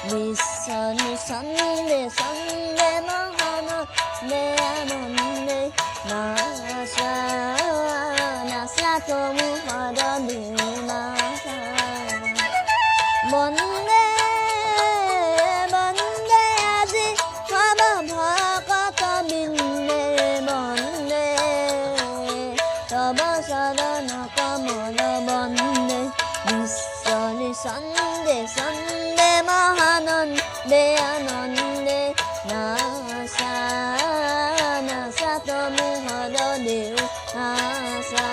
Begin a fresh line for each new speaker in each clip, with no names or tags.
বিশ্ব নিঃসন্দে সন্দে মহানন্দে আনন্দে নাসা নাসা তমু হরদে নাসা বন্দে বন্দে আজি হব ভকত বিন্দে বন্দে তব শরণ কমল বন্দে বিশ্ব নিঃসন্দে সন্দে মহানন্দে আনন্দে নাসা নাসা তমু হরদে নাসা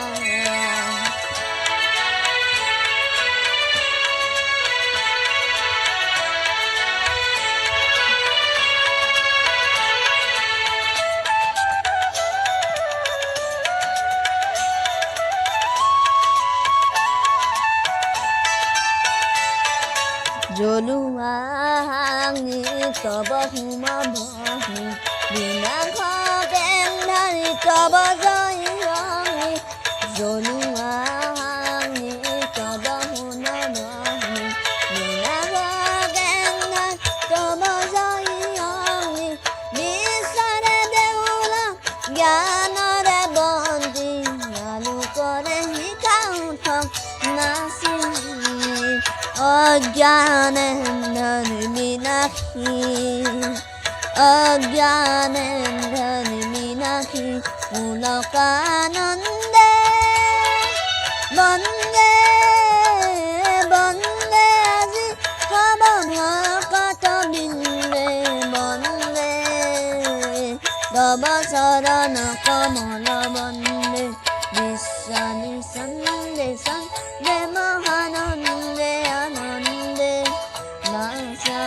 জলুৱাঙি তব হোম ভহি বিনা ঘেন্ধাৰি তব জয়ঙি জলুৱাঙি তব হোম ভহি বিনা ঘেন্ধাৰি তব জয়ঙি বিশ্বৰে দেউল জ্ঞানৰে বন্দি আলোকৰে শিখাও থক নাচি অজ্ঞানেন্দ্রনি মীনাক্ষী অজ্ঞানেন্দ্রনি মীনাক্ষী পুলকানন্দে বন্দে বন্দে আজি তব ভকত বিন্দে বন্দে তব চরণ কমল বন্দে বিশ্ব নিঃসন্দে সন্দে মহানন্দে আনন্দে নাসা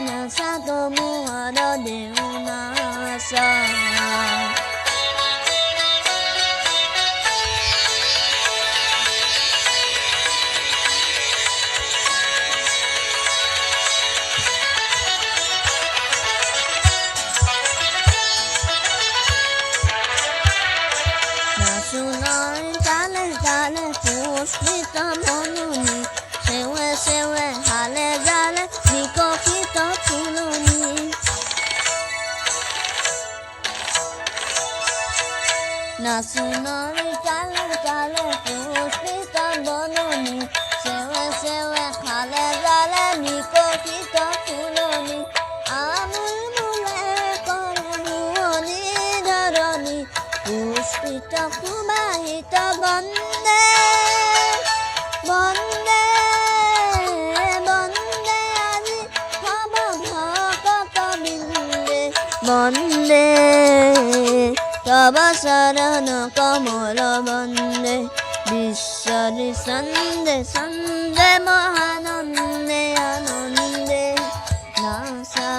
নাসা তমু হরদে নাসা শুনাই তালে তালে পুষ্পিত মনুনি সেৱে সেৱে হালে জালে বিকশিত ফুলনি নাচুনৰি তালে তালে পুষ্পিত বননি সেৱে সেৱে হালে জালে বিকশিত ফুলনি আমোল মোলে কৰে শুৱনি ধৰণি পুষ্পিত সুবাহিত বন্দে বন্দে বন্দে আজি হব ভকত বিন্দে বন্দে তব শরণ কমল বন্দে বিশ্ব নিঃসন্দে সন্দে মহানন্দে আনন্দে নাসা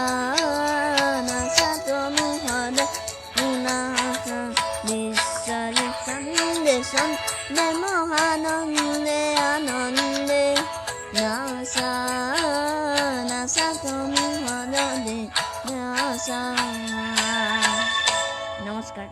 নাসা তমু হরদে নাসা বিশ্ব নিঃসন্দে সন্দে মহানন্দে আনন্দে নাসা নাসা তমু হরদে নাসা। নমস্কার।